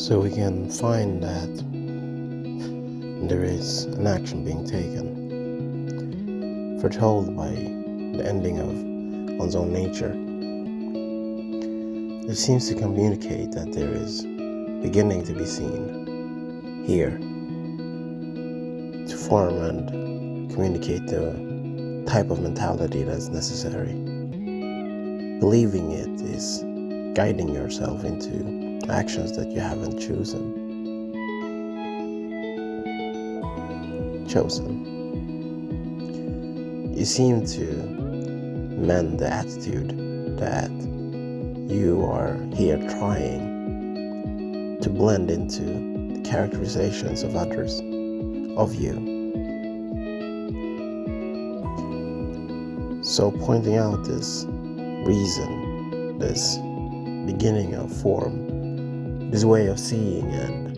So we can find that there is an action being taken, foretold by the ending of one's own nature. It seems to communicate that there is beginning to be seen here, to form and communicate the type of mentality that's necessary. Believing it is guiding yourself into actions that you haven't chosen. You seem to mend the attitude that you are here trying to blend into the characterizations of others, of you. So pointing out this reason, this beginning of form, this way of seeing and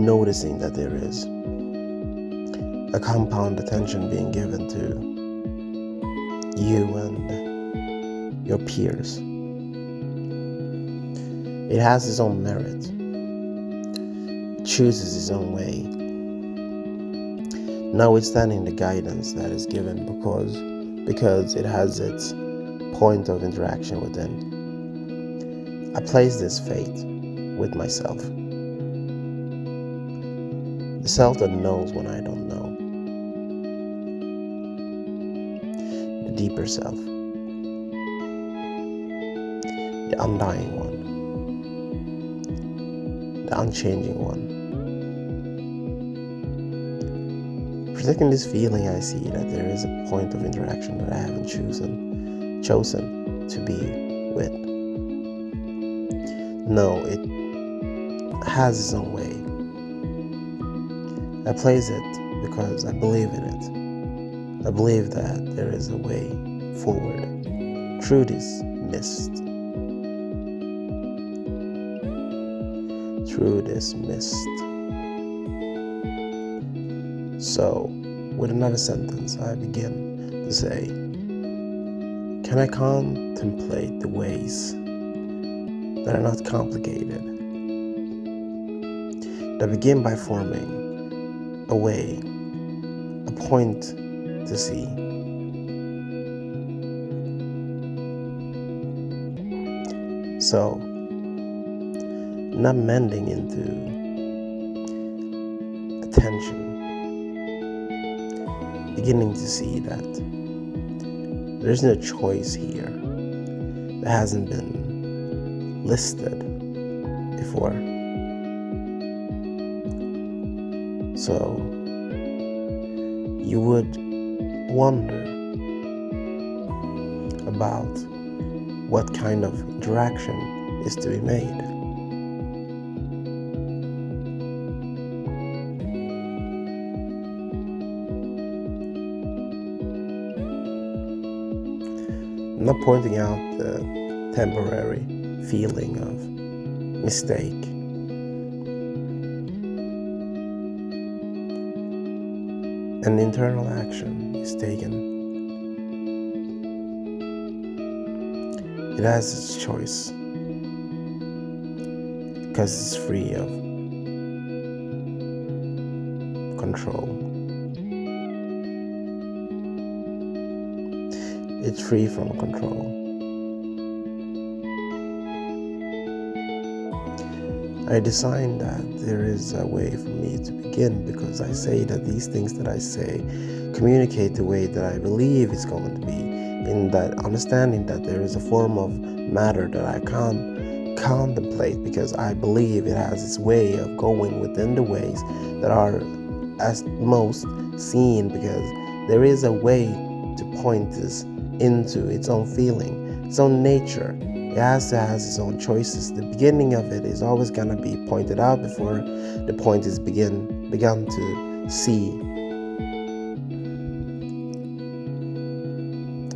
noticing that there is a compound attention being given to you and your peers. It has its own merit. It chooses its own way, notwithstanding the guidance that is given because it has its point of interaction within. I place this faith with myself. The self that knows when I don't know. The deeper self. The undying one. The unchanging one. Protecting this feeling, I see that there is a point of interaction that I haven't chosen to be with. No, it has its own way. I place it because I believe in it. I believe that there is a way forward through this mist. Through this mist. So, with another sentence, I begin to say, can I contemplate the ways that are not complicated, that begin by forming a way, a point to see. So, not mending into attention, beginning to see that there's no choice here that hasn't been listed before. So you would wonder about what kind of interaction is to be made. I'm not pointing out the temporary feeling of mistake. An internal action is taken. It has its choice because it's free of control. It's free from control. I designed that there is a way for me to begin because I say that these things that I say communicate the way that I believe it's going to be, in that understanding that there is a form of matter that I can't contemplate because I believe it has its way of going within the ways that are as most seen, because there is a way to point this into its own feeling, its own nature. It has its own choices. The beginning of it is always going to be pointed out before the point is begun to see.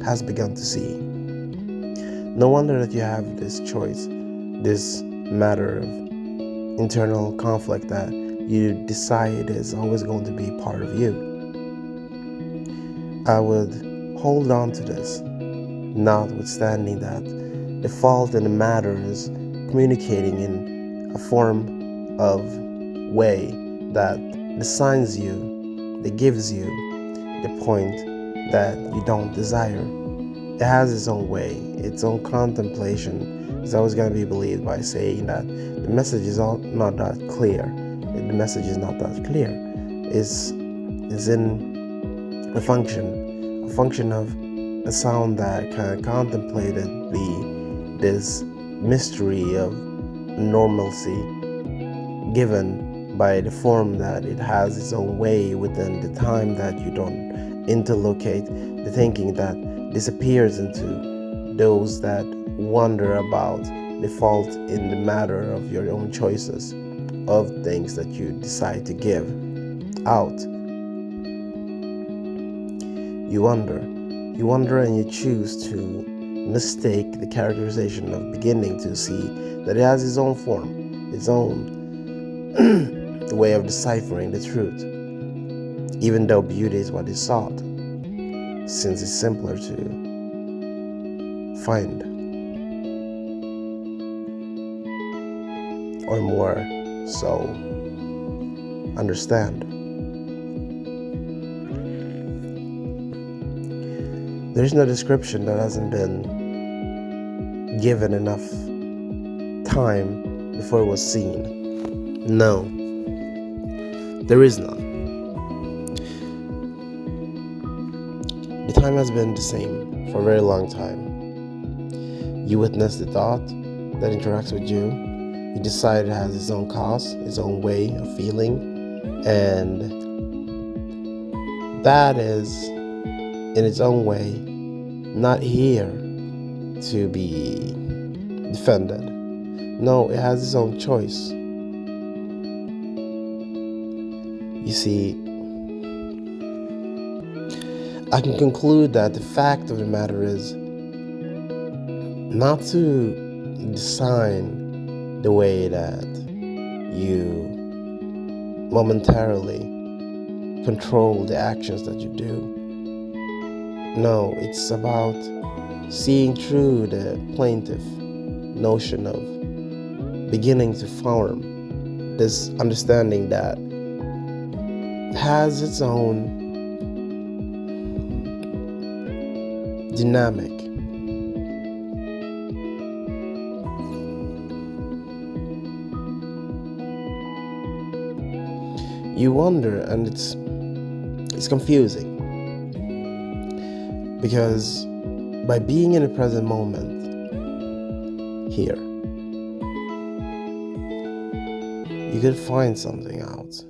Has begun to see. No wonder that you have this choice, this matter of internal conflict that you decide is always going to be part of you. I would hold on to this, notwithstanding that the fault in the matter is communicating in a form of way that designs you, that gives you the point that you don't desire. It has its own way, its own contemplation. It's always going to be believed by saying that the message is not that clear. The message is not that clear. It's in a function of a sound that kind of contemplated this mystery of normalcy given by the form that it has its own way within the time that you don't interlocate the thinking that disappears into those that wonder about the fault in the matter of your own choices of things that you decide to give out. You wonder and you choose to mistake the characterization of beginning to see that it has its own form, its own way of deciphering the truth, even though beauty is what is sought, since it's simpler to find or more so understand. There's no description that hasn't been given enough time before it was seen. No, there is none. The time has been the same for a very long time. You witness the thought that interacts with you. You decide it has its own cause, its own way of feeling, and that is, in its own way, not here to be defended. No, it has its own choice. You see, I can conclude that the fact of the matter is not to design the way that you momentarily control the actions that you do. No, it's about seeing through the plaintive notion of beginning to form this understanding that has its own dynamic. You wonder, and it's confusing, because by being in the present moment here, you could find something out.